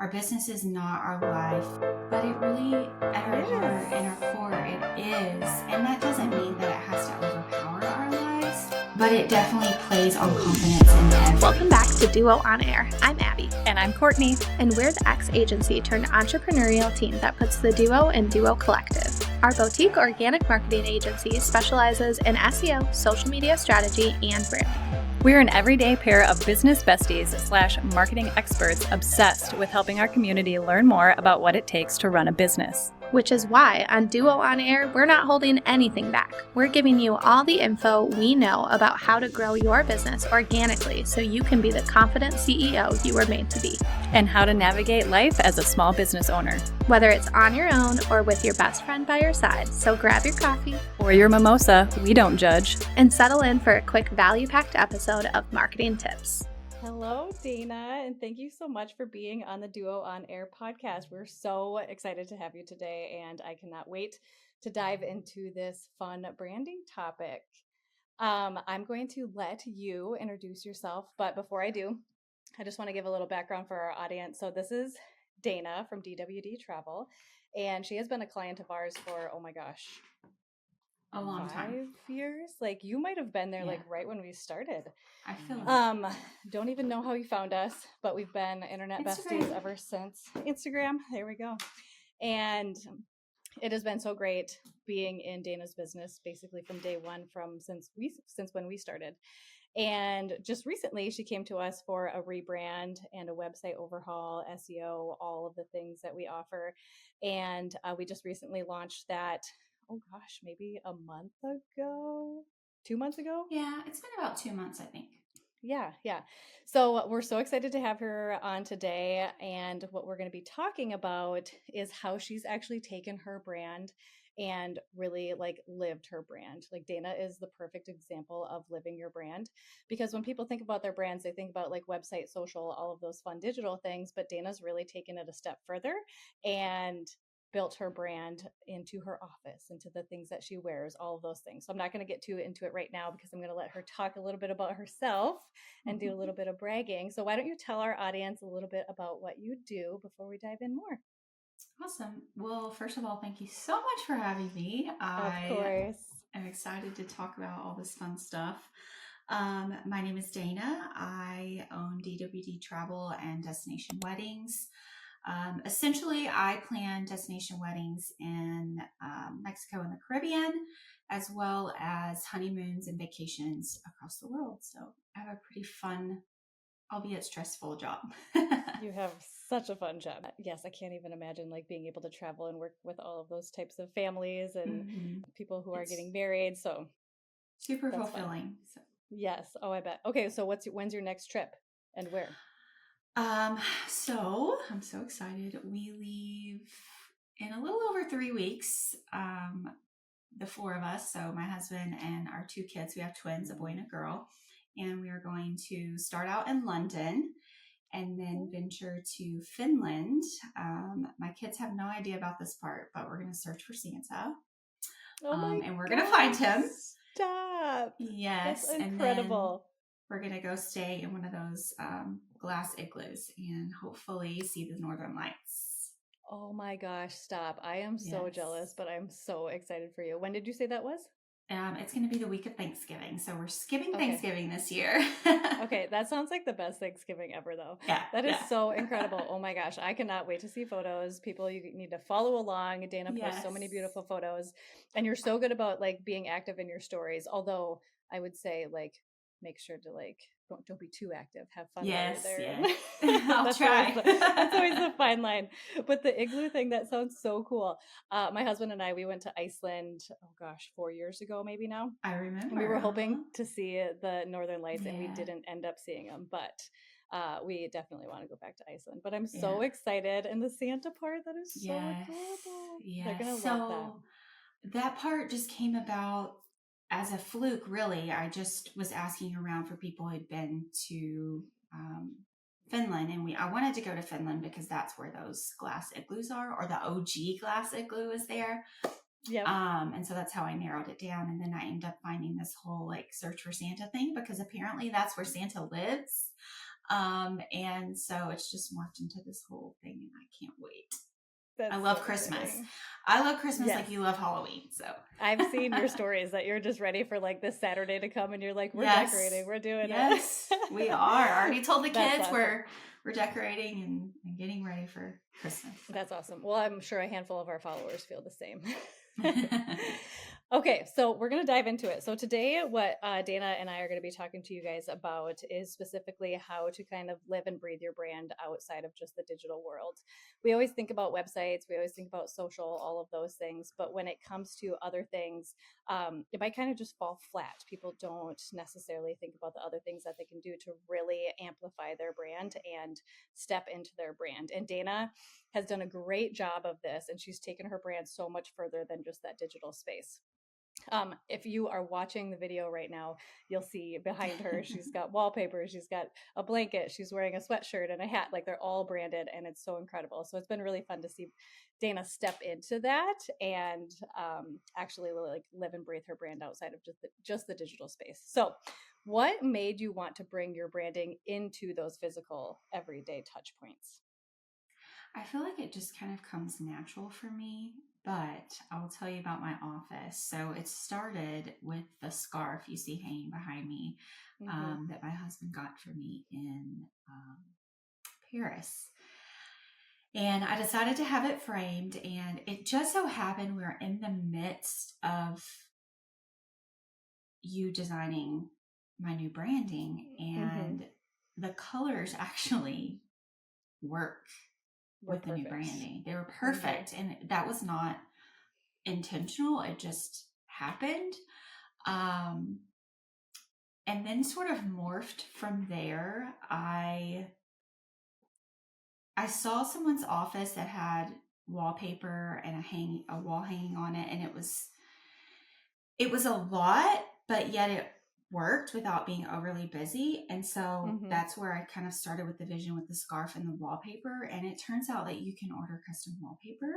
our business is not our life, but it really, at It our heart is. and our core, it is. And that doesn't mean that it has to overpower our lives, but it definitely plays on confidence in everything. Welcome back to Duo on Air. I'm Abby. And I'm Courtney. And we're the X agency turned entrepreneurial team that puts the Duo in Duo Collective. Our boutique organic marketing agency specializes in SEO, social media strategy, and branding. We're an everyday pair of business besties / marketing experts obsessed with helping our community learn more about what it takes to run a business. Which is why on Duo on Air, we're not holding anything back. We're giving you all the info we know about how to grow your business organically so you can be the confident CEO you were made to be. And how to navigate life as a small business owner. Whether it's on your own or with your best friend by your side, so grab your coffee or your mimosa, we don't judge. And settle in for a quick value-packed episode of Marketing Tips. Hello, Dana, and thank you so much for being on the Duo on Air podcast. We're so excited to have you today, and I cannot wait to dive into this fun branding topic. I'm going to let you introduce yourself, but before I do, I just want to give a little background for our audience. So this is Dana from DWD Travel, and she has been a client of ours for, oh my gosh, a long time. 5 years. Like you might have been there like right when we started. I feel don't even know how you found us, but we've been internet besties ever since. Instagram, there we go. And it has been so great being in Dana's business basically from day one, since when we started. And just recently she came to us for a rebrand and a website overhaul, SEO, all of the things that we offer. And we just recently launched that, oh gosh, maybe a month ago, 2 months ago. Yeah, it's been about 2 months, I think. Yeah. So we're so excited to have her on today. And what we're going to be talking about is how she's actually taken her brand and really like lived her brand. Like Dana is the perfect example of living your brand, because when people think about their brands, they think about like website, social, all of those fun digital things, but Dana's really taken it a step further and built her brand into her office, into the things that she wears, all of those things. So I'm not going to get too into it right now because I'm going to let her talk a little bit about herself and do a little bit of bragging. So why don't you tell our audience a little bit about what you do before we dive in more? Awesome. Well, first of all, thank you so much for having me. Of course. I'm excited to talk about all this fun stuff. My name is Dana. I own DWD Travel and Destination Weddings. Essentially, I plan destination weddings in Mexico and the Caribbean, as well as honeymoons and vacations across the world. So I have a pretty fun, albeit stressful job. You have such a fun job. Yes, I can't even imagine like being able to travel and work with all of those types of families and people who are getting married. So super fulfilling. So. Yes. Oh, I bet. Okay, so when's your next trip and where? So I'm so excited. We leave in a little over 3 weeks. The four of us, so my husband and our 2 kids, we have twins, a boy and a girl, and we are going to start out in London and then venture to Finland. My kids have no idea about this part, but we're going to search for Santa. And we're going to find him. Stop. Yes. That's incredible. We're going to go stay in one of those glass igloos and hopefully see the Northern Lights. Oh my gosh, stop. I am so jealous, but I'm so excited for you. When did you say that was? It's going to be the week of Thanksgiving. So we're skipping Thanksgiving this year. Okay. That sounds like the best Thanksgiving ever, though. Yeah. That is so incredible. Oh my gosh. I cannot wait to see photos. People, you need to follow along. Dana posts so many beautiful photos, and you're so good about like being active in your stories. Although I would say like, make sure to like, don't be too active. Have fun while you're there. I'll try. That's always the fine line. But the igloo thing, that sounds so cool. My husband and I, we went to Iceland, 4 years ago, maybe now. I remember. And we were hoping to see the Northern Lights, and we didn't end up seeing them. But we definitely want to go back to Iceland. But I'm so excited. And the Santa part, that is so adorable. Yeah. They're going to love that. That part just came about as a fluke, really. I just was asking around for people who'd been to Finland, and I wanted to go to Finland because that's where those glass igloos are, or the OG glass igloo is there. Yeah. And so that's how I narrowed it down. And then I ended up finding this whole like search for Santa thing, because apparently that's where Santa lives. And so it's just morphed into this whole thing, and I can't wait. That's I love so Christmas. exciting. I love Christmas Yes. like you love Halloween. So I've seen your stories that you're just ready for like this Saturday to come and you're like, we're yes, decorating, we're doing yes, it. we are. I already told the That's kids awesome. we're decorating and getting ready for Christmas. That's awesome. Well, I'm sure a handful of our followers feel the same. Okay, so we're going to dive into it. So today, what Dana and I are going to be talking to you guys about is specifically how to kind of live and breathe your brand outside of just the digital world. We always think about websites, we always think about social, all of those things. But when it comes to other things, it might kind of just fall flat. People don't necessarily think about the other things that they can do to really amplify their brand and step into their brand. And Dana has done a great job of this, and she's taken her brand so much further than just that digital space. If you are watching the video right now, you'll see behind her, she's got wallpaper, she's got a blanket, she's wearing a sweatshirt and a hat. Like they're all branded, and it's so incredible. So it's been really fun to see Dana step into that and actually like live and breathe her brand outside of just the digital space. So what made you want to bring your branding into those physical everyday touch points? I feel like it just kind of comes natural for me, but I'll tell you about my office. So it started with the scarf you see hanging behind me that my husband got for me in Paris. And I decided to have it framed, and it just so happened we were in the midst of you designing my new branding, and the colors actually work with the new branding. They were perfect. And that was not intentional. It just happened. And then sort of morphed from there. I saw someone's office that had wallpaper and a wall hanging on it. And it was a lot, but yet it worked without being overly busy. And so that's where I kind of started with the vision with the scarf and the wallpaper. And it turns out that you can order custom wallpaper.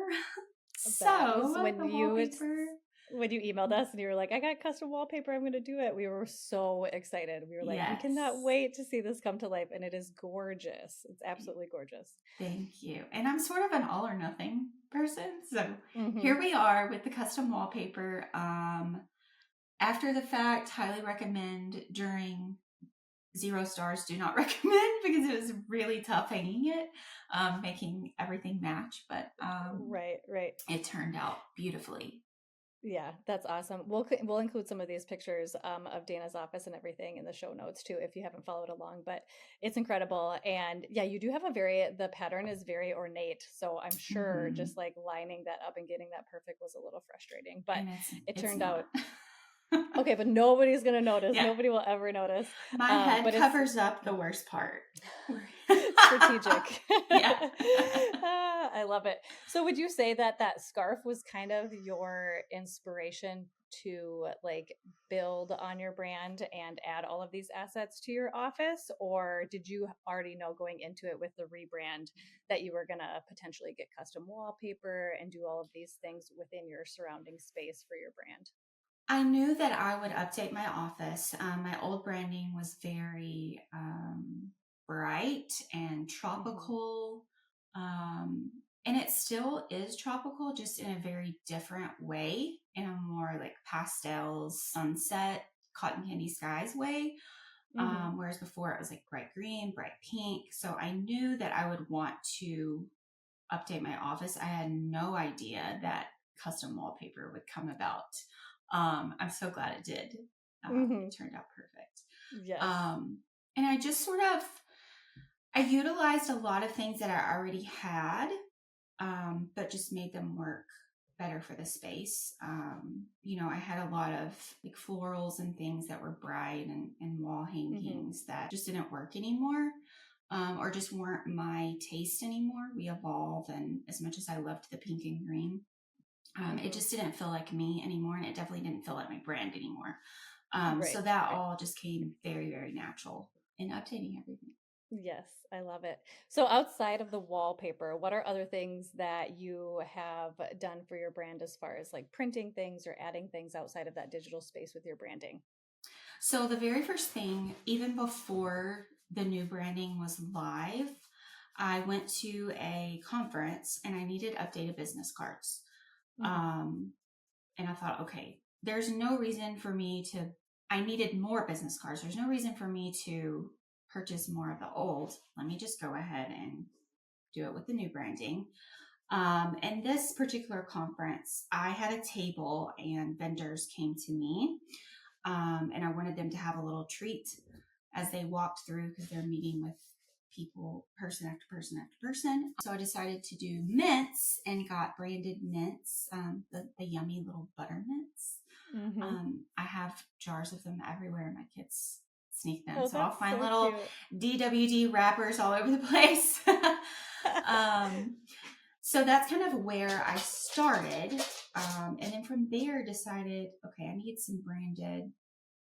When you emailed us and you were like, I got custom wallpaper, I'm going to do it. We were so excited. We were like, we cannot wait to see this come to life. And it is gorgeous. It's absolutely gorgeous. Thank you. And I'm sort of an all or nothing person. So here we are with the custom wallpaper. After the fact, highly recommend. During 0 stars, do not recommend, because it was really tough hanging it, making everything match. But right. It turned out beautifully. Yeah, that's awesome. We'll include some of these pictures of Dana's office and everything in the show notes too, if you haven't followed along. But it's incredible, and yeah, you do have the pattern is very ornate. So I'm sure just like lining that up and getting that perfect was a little frustrating, but it turned out. Okay, but nobody's gonna notice. Yeah. Nobody will ever notice. My head covers up the worst part. Strategic. Yeah. I love it. So would you say that scarf was kind of your inspiration to like build on your brand and add all of these assets to your office? Or did you already know going into it with the rebrand that you were going to potentially get custom wallpaper and do all of these things within your surrounding space for your brand? I knew that I would update my office. My old branding was very bright and tropical. And it still is tropical, just in a very different way, in a more like pastels, sunset, cotton candy skies way. Whereas before it was like bright green, bright pink. So I knew that I would want to update my office. I had no idea that custom wallpaper would come about. I'm so glad it did. It turned out perfect. Yes. And I just I utilized a lot of things that I already had, but just made them work better for the space. I had a lot of like florals and things that were bright and wall hangings that just didn't work anymore. Or just weren't my taste anymore. We evolve, and as much as I loved the pink and green, it just didn't feel like me anymore, and it definitely didn't feel like my brand anymore. So that all just came very, very natural in updating everything. Yes, I love it. So outside of the wallpaper, what are other things that you have done for your brand as far as like printing things or adding things outside of that digital space with your branding? So the very first thing, even before the new branding was live, I went to a conference and I needed updated business cards. Um, and I thought, okay, there's no reason for me to, I needed more business cards. There's no reason for me to purchase more of the old. Let me just go ahead and do it with the new branding. And this particular conference, I had a table and vendors came to me. And I wanted them to have a little treat as they walked through because they're meeting with people, person after person after person. So I decided to do mints and got branded mints, the yummy little butter mints. I have jars of them everywhere. My kids sneak them. Oh, So I'll that's find so little cute. DWD wrappers all over the place. So that's kind of where I started. And then from there decided, okay, I need some branded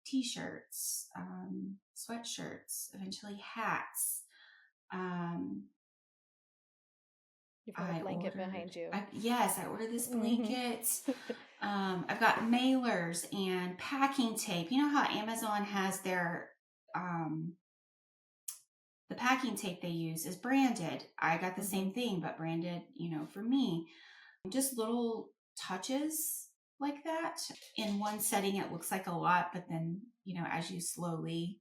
t-shirts, sweatshirts, eventually hats. You've got a blanket behind you. I ordered this blanket. I've got mailers and packing tape. You know how Amazon has their, the packing tape they use is branded. I got the same thing, but branded, for me. Just little touches like that. In one setting, it looks like a lot, but then, as you slowly,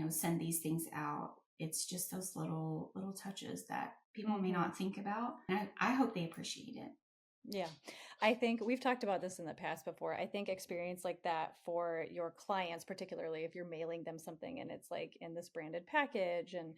send these things out, it's just those little touches that people may not think about. And I hope they appreciate it. Yeah. I think we've talked about this in the past before. I think experience like that for your clients, particularly if you're mailing them something and it's like in this branded package and,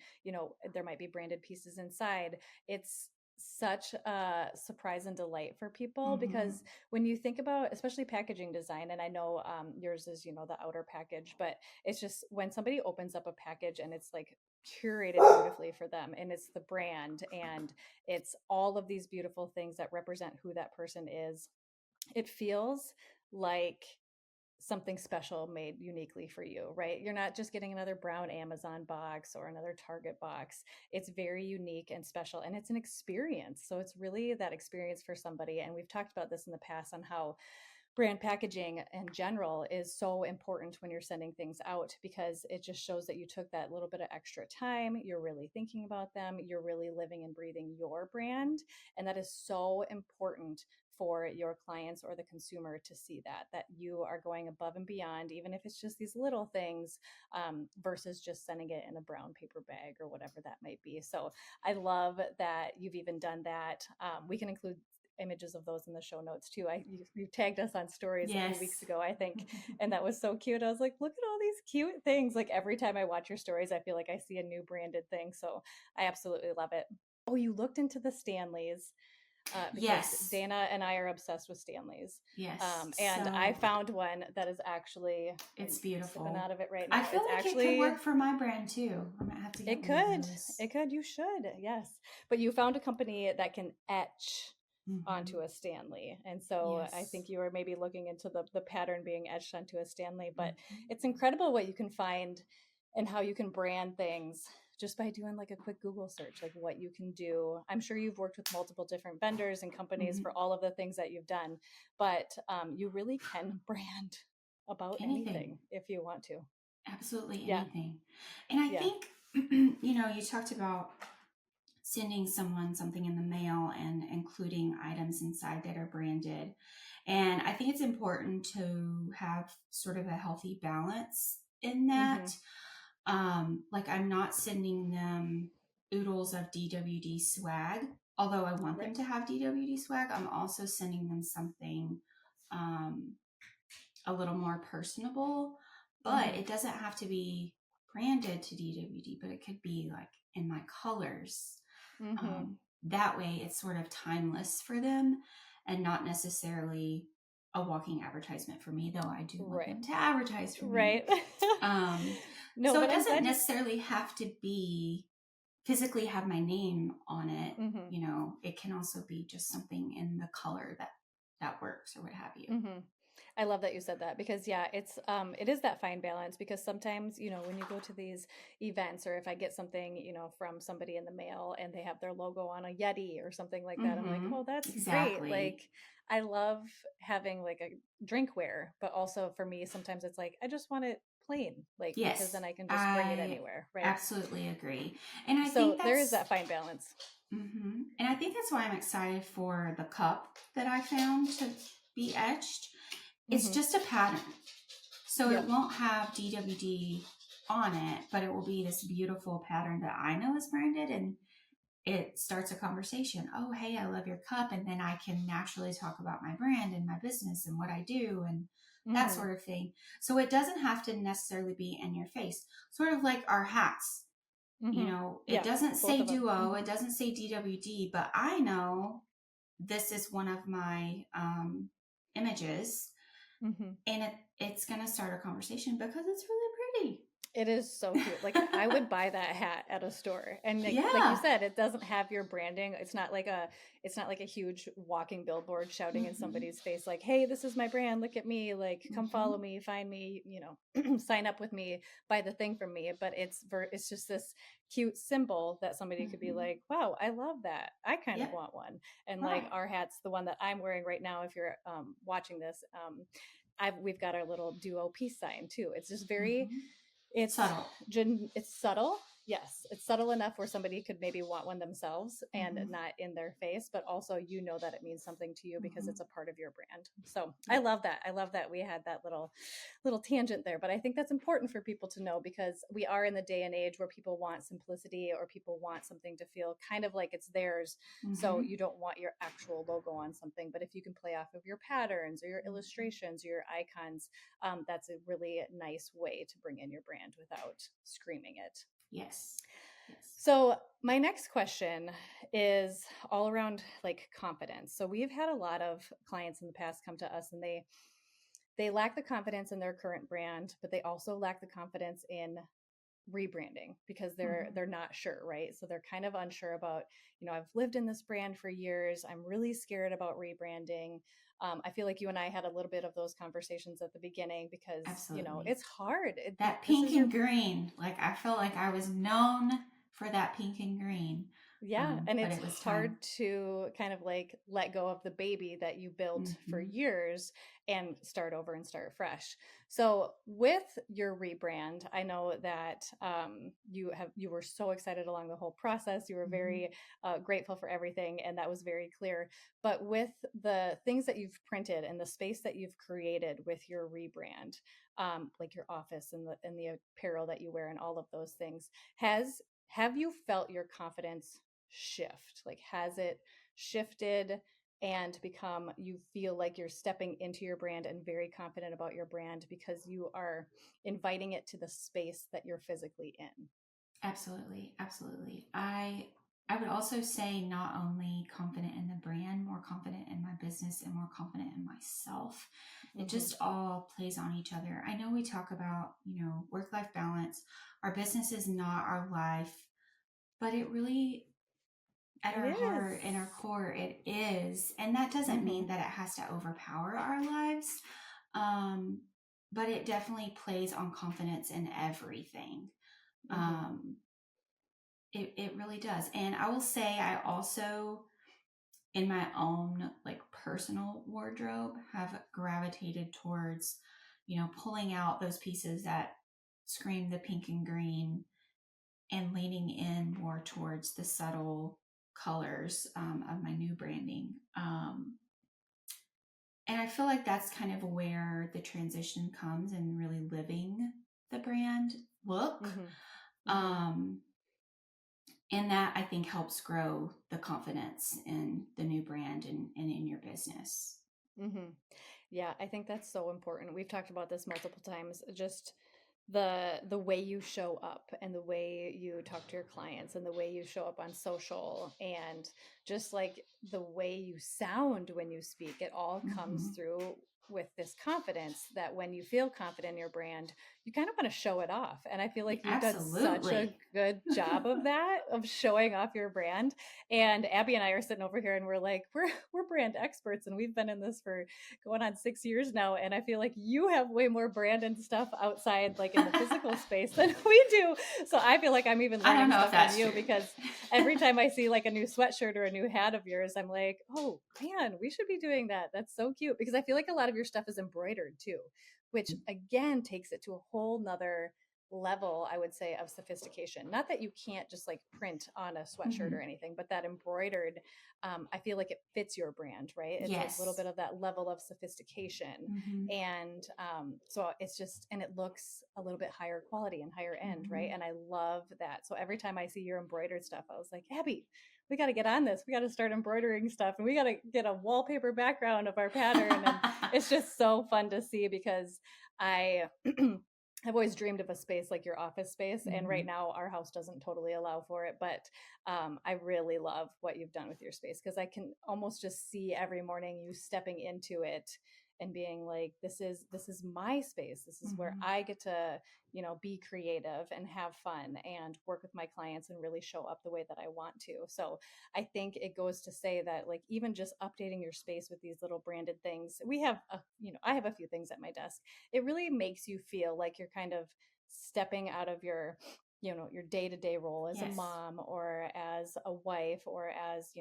there might be branded pieces inside. It's such a surprise and delight for people because when you think about, especially packaging design, and I know yours is, the outer package, but it's just when somebody opens up a package and it's like curated beautifully for them and it's the brand and it's all of these beautiful things that represent who that person is. It feels like something special made uniquely for you, right? You're not just getting another brown Amazon box or another Target box. It's very unique and special and it's an experience. So it's really that experience for somebody. And we've talked about this in the past on how brand packaging in general is so important when you're sending things out because it just shows that you took that little bit of extra time. You're really thinking about them. You're really living and breathing your brand. And that is so important for your clients or the consumer to see that you are going above and beyond, even if it's just these little things versus just sending it in a brown paper bag or whatever that might be. So I love that you've even done that. We can include images of those in the show notes too. You tagged us on stories a few weeks ago, I think, and that was so cute. I was like, look at all these cute things. Like every time I watch your stories, I feel like I see a new branded thing. So I absolutely love it. Oh, you looked into the Stanleys. Because Dana and I are obsessed with Stanleys. Yes. And I found one that is actually it's beautiful. Sipping out of it right now. I feel like it could work for my brand too. I'm gonna have to get one of those. It could. You should. Yes. But you found a company that can etch onto a Stanley. And so I think you were maybe looking into the pattern being etched onto a Stanley, but it's incredible what you can find and how you can brand things just by doing like a quick Google search, like what you can do. I'm sure you've worked with multiple different vendors and companies for all of the things that you've done, but you really can brand about anything if you want to. Absolutely anything. And I think, you talked about sending someone something in the mail and including items inside that are branded. And I think it's important to have sort of a healthy balance in that. Like I'm not sending them oodles of DWD swag, although I want them to have DWD swag. I'm also sending them something a little more personable, but it doesn't have to be branded to DWD, but it could be like in my colors. That way it's sort of timeless for them and not necessarily a walking advertisement for me, though I do want them to advertise for me. So it doesn't necessarily have to be physically have my name on it. It can also be just something in the color that works or what have you. I love that you said that because it is that fine balance because sometimes, when you go to these events or if I get something, from somebody in the mail and they have their logo on a Yeti or something like that, I'm like, Mm-hmm. "Oh, that's great." Exactly. Like I love having like a drinkware, but also for me sometimes it's like I just want it plain, like because Yes, then I can just bring it I anywhere, right? absolutely agree. And I So think there is that's that fine balance. and I think that's why I'm excited for the cup that I found to be etched. It's Mhm. just a pattern. So it Yep. won't have DWD on it, but it will be this beautiful pattern that I know is branded, and it starts a conversation. Oh, hey, I love your cup. And then I can naturally talk about my brand and my business and what I do and that Mhm. sort of thing. So it doesn't have to necessarily be in your face, sort of like our hats. Mhm. It Yeah, doesn't both say of them. duo, it doesn't say DWD, but I know this is one of my images, Mhm. and it's going to start a conversation because it's really pretty. It is so cute. Like I would buy that hat at a store. And like you Yeah. said, it doesn't have your branding. It's not like a huge walking billboard shouting in Mm-hmm. somebody's face like, "Hey, this is my brand. Look at me. Like come Mm-hmm. follow me, find me, sign up with me, buy the thing from me." But it's just this cute symbol that somebody could be Mm-hmm. like, "Wow, I love that. I kind of Yep. want one." And like Right. our hats, the one that I'm wearing right now if you're watching this, we've got our little duo peace sign too. It's just very Mm-hmm. it's Subtle. it's subtle. Yes, it's subtle enough where somebody could maybe want one themselves and Mm-hmm. not in their face, but also that it means something to you because Mm-hmm. it's a part of your brand. So I Yep. love that. I love that we had that little tangent there, but I think that's important for people to know because we are in the day and age where people want simplicity or people want something to feel kind of like it's theirs. So Mm-hmm. you don't want your actual logo on something, but if you can play off of your patterns or your illustrations or your icons, that's a really nice way to bring in your brand without screaming it. Yes. Yes. So, my next question is all around like confidence. So, we've had a lot of clients in the past come to us and they lack the confidence in their current brand, but they also lack the confidence in rebranding because Mm-hmm. they're not sure, right? So they're kind of unsure about, I've lived in this brand for years. I'm really scared about rebranding. I feel like you and I had a little bit of those conversations at the beginning because Absolutely. it's hard. That This pink is your and green, like I felt like I was known for that pink and green, Yeah, and but it's it was time. hard to kind of like let go of the baby that you built for Mm-hmm. years and start over and start fresh. So with your rebrand, I know that you were so excited along the whole process. You were Mm-hmm. very grateful for everything, and that was very clear. But with the things that you've printed and the space that you've created with your rebrand, like your office and the apparel that you wear and all of those things, have you felt your confidence shift? Like, has it shifted and become, you feel like you're stepping into your brand and very confident about your brand because you are inviting it to the space that you're physically in? Absolutely, absolutely. I would also say not only confident in the brand, more confident in my business and more confident in myself. It Mm-hmm. just all plays on each other. I know we talk about, work-life balance. Our business is not our life, but it really at It our is. heart and our core it is. And that doesn't Mm-hmm. mean that it has to overpower our lives. Um, but it definitely plays on confidence in everything. Mm-hmm. Um, it really does. And I will say, I also, in my own like personal wardrobe, have gravitated towards, pulling out those pieces that scream the pink and green and leaning in more towards the subtle colors of my new branding. And I feel like that's kind of where the transition comes and really living the brand look. Mm-hmm. Mm-hmm. Um, and that I think helps grow the confidence in the new brand and in your business. Mm-hmm. Yeah, I think that's so important. We've talked about this multiple times. Just the way you show up and the way you talk to your clients and the way you show up on social and just like the way you sound when you speak, it all comes Mm-hmm. through with this confidence that when you feel confident in your brand, you kind of want to show it off. And I feel like you've done such a Absolutely. good job of that, of showing off your brand. And Abby and I are sitting over here and we're like, we're brand experts, and we've been in this for going on 6 years now. And I feel like you have way more brand and stuff outside, like in the physical space, than we do. So I feel like I'm even I don't learning know if stuff from that's you, true. because every time I see like a new sweatshirt or a new hat of yours, I'm like, oh man, we should be doing that. That's so cute. Because I feel like a lot of your stuff is embroidered too, which again takes it to a whole nother level, I would say, of sophistication. Not that you can't just like print on a sweatshirt Mhm. or anything, but that embroidered, I feel like it fits your brand, right? It's a little Yes. bit of that level of sophistication. Mhm. And so it's just, and it looks a little bit higher quality and higher end, right? Mhm. And I love that. So every time I see your embroidered stuff, I was like, Abby, we got to get on this. We got to start embroidering stuff, and we got to get a wallpaper background of our pattern. And it's just so fun to see, because I I've always dreamed of a space like your office space, and right Mhm. now our house doesn't totally allow for it. But I really love what you've done with your space, because I can almost just see every morning you stepping into it and being like, this is my space. This is where Mhm. I get to, be creative and have fun and work with my clients and really show up the way that I want to. So I think it goes to say that, like, even just updating your space with these little branded things, I have a few things at my desk. It really makes you feel like you're kind of stepping out of your day-to-day role as a Yes. mom, or as a wife, or as,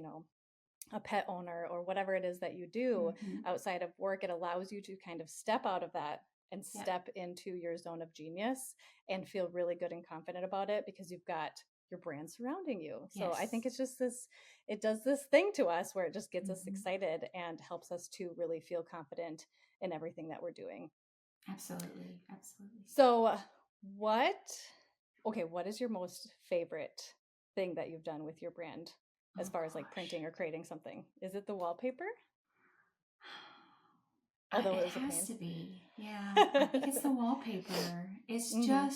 a pet owner, or whatever it is that you do Mhm. outside of work. It allows you to kind of step out of that and Yep. step into your zone of genius and feel really good and confident about it, because you've got your brand surrounding you. So I think Yes. it's just this, it does this thing to us where it just gets us Mhm. excited and helps us to really feel confident in everything that we're doing. Absolutely. Absolutely. So, what, what is your most favorite thing that you've done with your brand, as Oh far as like gosh. printing or creating something? Is it the wallpaper? Although It it was a has pain. to be. Yeah. I think it's the wallpaper. Hmm.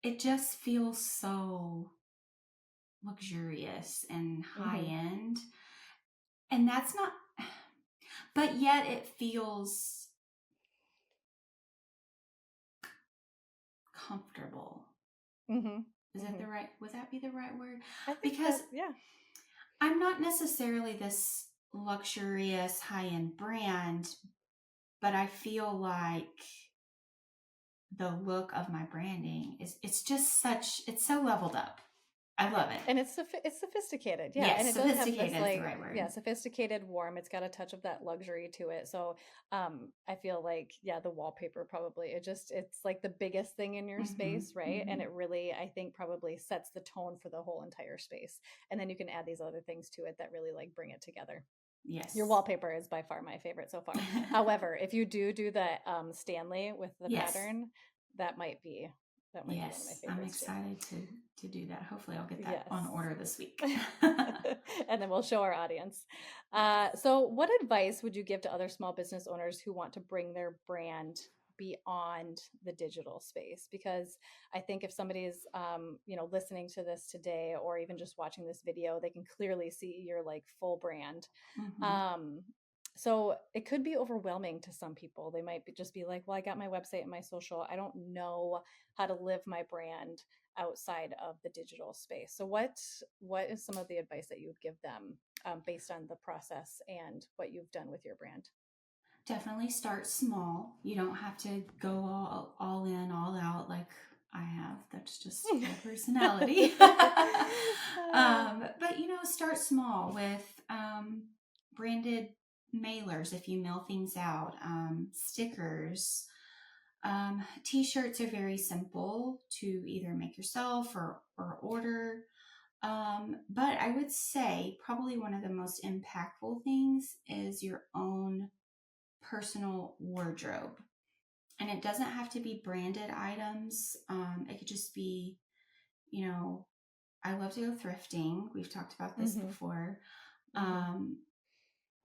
It just feels so luxurious and high Hmm. end. And that's not, but yet it feels comfortable. Hmm. Is that Hmm. the right, would that be the right word? I think Because that, yeah. I'm not necessarily this luxurious high end brand, but I feel like the look of my branding it's just it's so leveled up. I love it. And it's sophisticated, yeah, and Yes, it does have this sophisticated is the like, right word. yeah, sophisticated, warm. It's got a touch of that luxury to it. So I feel like, yeah, the wallpaper probably, it's like the biggest thing in your Mm-hmm. space, right? And Mm-hmm. it really, I think, probably sets the tone for the whole entire space. And then you can add these other things to it that really like bring it together. Your Yes. wallpaper is by far my favorite so far. However, if you do the Stanley with the Yes. pattern, that might be one of my Yes, I'm favorites too. excited to do that. Hopefully I'll get that Yes. on order this week. And then we'll show our audience. So, what advice would you give to other small business owners who want to bring their brand beyond the digital space? Because I think if somebody is, listening to this today, or even just watching this video, they can clearly see your like full brand. Mm-hmm. Um, so it could be overwhelming to some people. They might just be like, well, I got my website and my social. I don't know how to live my brand outside of the digital space. So what is some of the advice that you would give them, based on the process and what you've done with your brand? Definitely start small. You don't have to go all in, all out like I have. That's just my personality. But start small with branded mailers if you mail things out, stickers. T-shirts are very simple to either make yourself or order. But I would say probably one of the most impactful things is your own personal wardrobe. And it doesn't have to be branded items. It could just be, I love to go thrifting. We've talked about this Hmm. before. Hmm.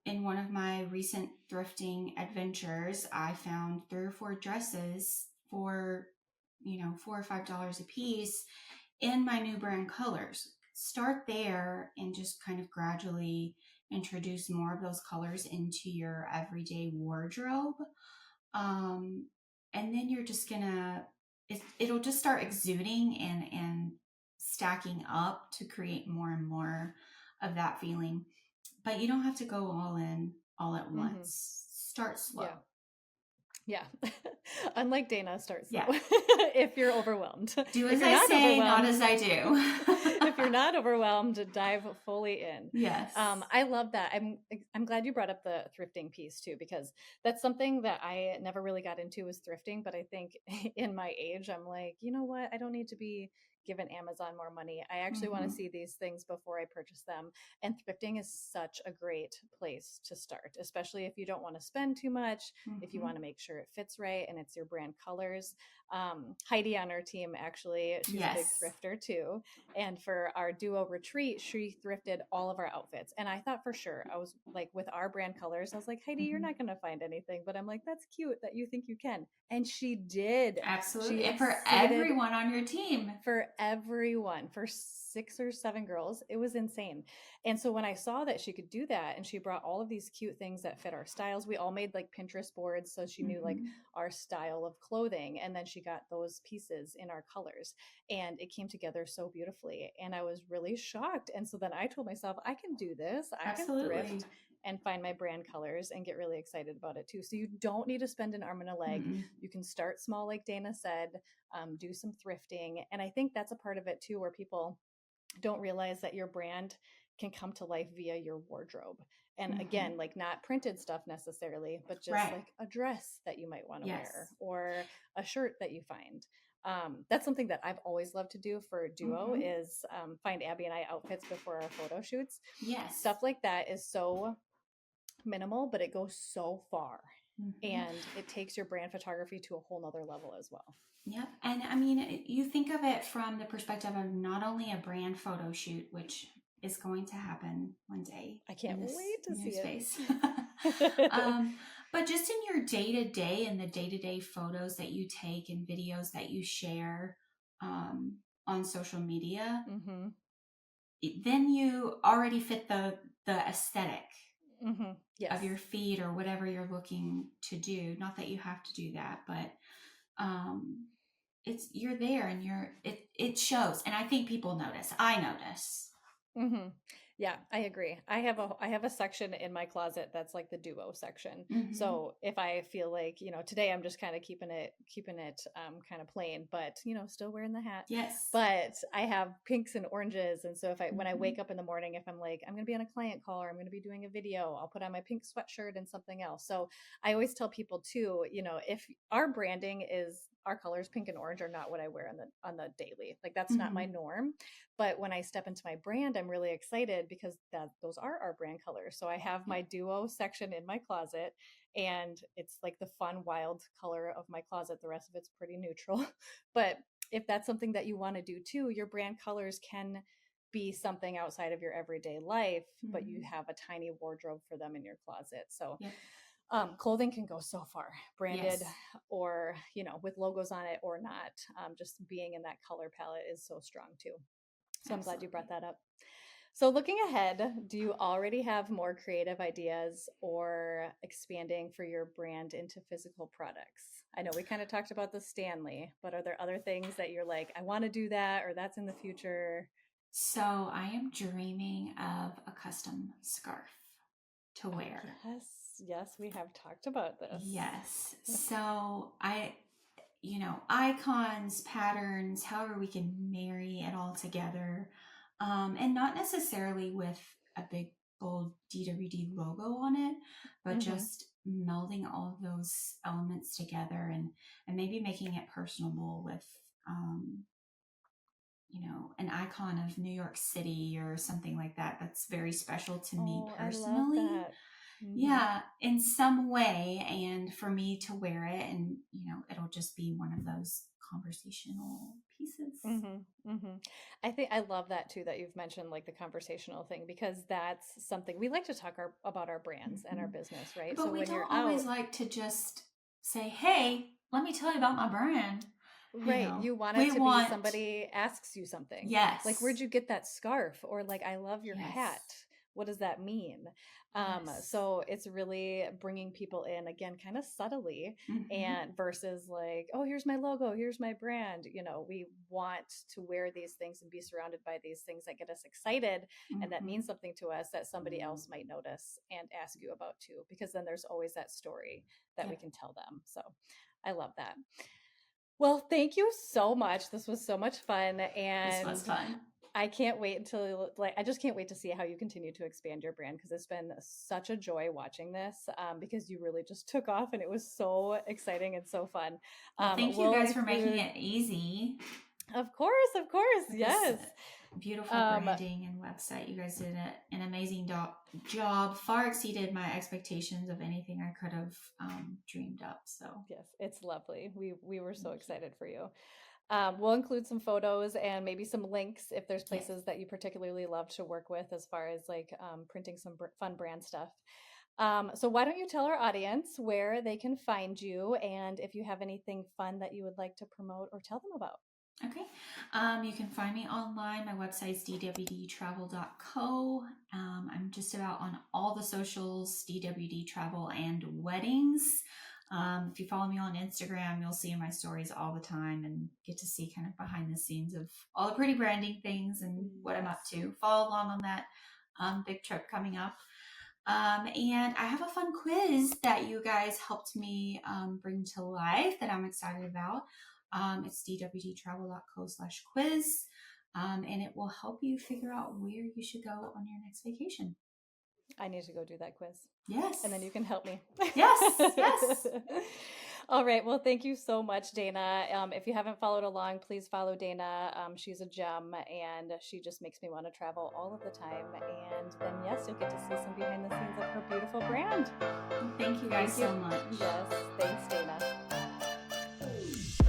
In one of my recent thrifting adventures, I found 3 or 4 dresses for, $4 or $5 a piece in my new brand colors. Start there and just kind of gradually introduce more of those colors into your everyday wardrobe. Um, and then you're just gonna, it'll just start exuding and stacking up to create more and more of that feeling. But you don't have to go all in all at once. Start slow. Yeah. Unlike Dana, start slow. Yeah. If you're overwhelmed. Do as I say, not as I do. If you're not overwhelmed, dive fully in. Yes. I love that. I'm glad you brought up the thrifting piece too, because that's something that I never really got into, was thrifting. But I think in my age, I'm like, you know what? I don't need to be giving Amazon more money. I actually want to see these things before I purchase them. And thrifting is such a great place to start, especially if you don't want to spend too much, if you want to make sure it fits right and it's your brand colors. Heidi on our team, actually, she's a big thrifter too. And for our duo retreat, she thrifted all of our outfits. And I thought for sure, I was like, with our brand colors, I was like, Heidi, you're not going to find anything. But I'm like, that's cute that you think you can. And she did. Absolutely. And for everyone on your team. For everyone, for 6 or 7 girls, it was insane. And so when I saw that she could do that, and she brought all of these cute things that fit our styles, we all made like Pinterest boards, so she knew like our style of clothing, and then she got those pieces in our colors, and it came together so beautifully. And I was really shocked. And so then I told myself, I can do this. I can thrift and find my brand colors and get really excited about it too. So you don't need to spend an arm and a leg. You can start small, like Dana said, do some thrifting. And I think that's a part of it too, where people don't realize that your brand can come to life via your wardrobe. And again, like not printed stuff necessarily, but just like a dress that you might want to wear, or a shirt that you find. That's something that I've always loved to do for Duo, is find Abby and I outfits before our photo shoots. Yes. Stuff like that is so minimal, but it goes so far. And it takes your brand photography to a whole nother level as well. Yep. And I mean, you think of it from the perspective of not only a brand photo shoot, which is going to happen one day. I can't wait to see space. But just in your day-to-day and the day-to-day photos that you take and videos that you share on social media, then you already fit the aesthetic of your feed or whatever you're looking to do. Not that you have to do that, but you're there, and it shows. And I think people notice. I notice. Yeah, I agree. I have a section in my closet that's like the Duo section. So if I feel like, today I'm just kind of keeping it kind of plain, but still wearing the hat. Yes. But I have pinks and oranges, and so when I wake up in the morning, if I'm like, I'm going to be on a client call or I'm going to be doing a video, I'll put on my pink sweatshirt and something else. So I always tell people too, if our branding is, our colors, pink and orange, are not what I wear on the daily. Like that's not my norm. But when I step into my brand, I'm really excited because those are our brand colors. So I have my Duo section in my closet, and it's like the fun, wild color of my closet. The rest of it's pretty neutral. But if that's something that you want to do too, your brand colors can be something outside of your everyday life, but you have a tiny wardrobe for them in your closet. So clothing can go so far, branded or, with logos on it or not. Just being in that color palette is so strong too. So I'm glad you brought that up. So looking ahead, do you already have more creative ideas or expanding for your brand into physical products? I know we kind of talked about the Stanley, but are there other things that you're like, I want to do that, or that's in the future? So I am dreaming of a custom scarf to wear. Yes, we have talked about this. Yes. So icons, patterns, however we can marry it all together. And not necessarily with a big bold DWD logo on it, but just melding all of those elements together and maybe making it personable with, an icon of New York City or something like that. That's very special to me personally. I love that. Yeah, in some way, and for me to wear it, and it'll just be one of those conversational pieces. I think I love that too, that you've mentioned like the conversational thing, because that's something we like to talk about our brands and our business, right? But so we when don't you're always like to just say, "Hey, let me tell you about my brand." Right. You want it to be somebody asks you something. Yes. Like, where'd you get that scarf? Or like, I love your hat. what does that mean? Yes. So it's really bringing people in again, kind of subtly, and versus like, oh, here's my logo, here's my brand. We want to wear these things and be surrounded by these things that get us excited and that means something to us that somebody else might notice and ask you about too, because then there's always that story that we can tell them. So I love that. Well, thank you so much. This was so much fun. And This was fun. I can't wait until I just can't wait to see how you continue to expand your brand, because it's been such a joy watching this, because you really just took off and it was so exciting and so fun. Well, thank you guys for making it easy. Of course. Yes. Beautiful branding and website. You guys did an amazing job. Far exceeded my expectations of anything I could have dreamed up. So yes, it's lovely. We were so excited for you. We'll include some photos and maybe some links if there's places that you particularly love to work with as far as like printing some fun brand stuff. So why don't you tell our audience where they can find you, and if you have anything fun that you would like to promote or tell them about. Okay. You can find me online. My website is dwdtravel.co. I'm just about on all the socials, DWD Travel and Weddings. If you follow me on Instagram, you'll see in my stories all the time and get to see kind of behind the scenes of all the pretty branding things and what I'm up to. Follow along on that big trip coming up. And I have a fun quiz that you guys helped me bring to life that I'm excited about. It's dwdtravel.co/quiz, and it will help you figure out where you should go on your next vacation. I need to go do that quiz. Yes. And then you can help me. Yes. All right. Well, thank you so much, Dana. If you haven't followed along, please follow Dana. She's a gem, and she just makes me want to travel all of the time. And then, yes, you'll get to see some behind the scenes of her beautiful brand. Thank you guys so much. Yes. Thanks, Dana.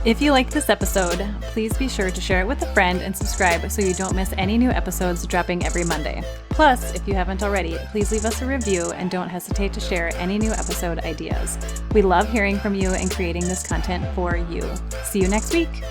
If you liked this episode, please be sure to share it with a friend and subscribe so you don't miss any new episodes dropping every Monday. Plus, if you haven't already, please leave us a review and don't hesitate to share any new episode ideas. We love hearing from you and creating this content for you. See you next week.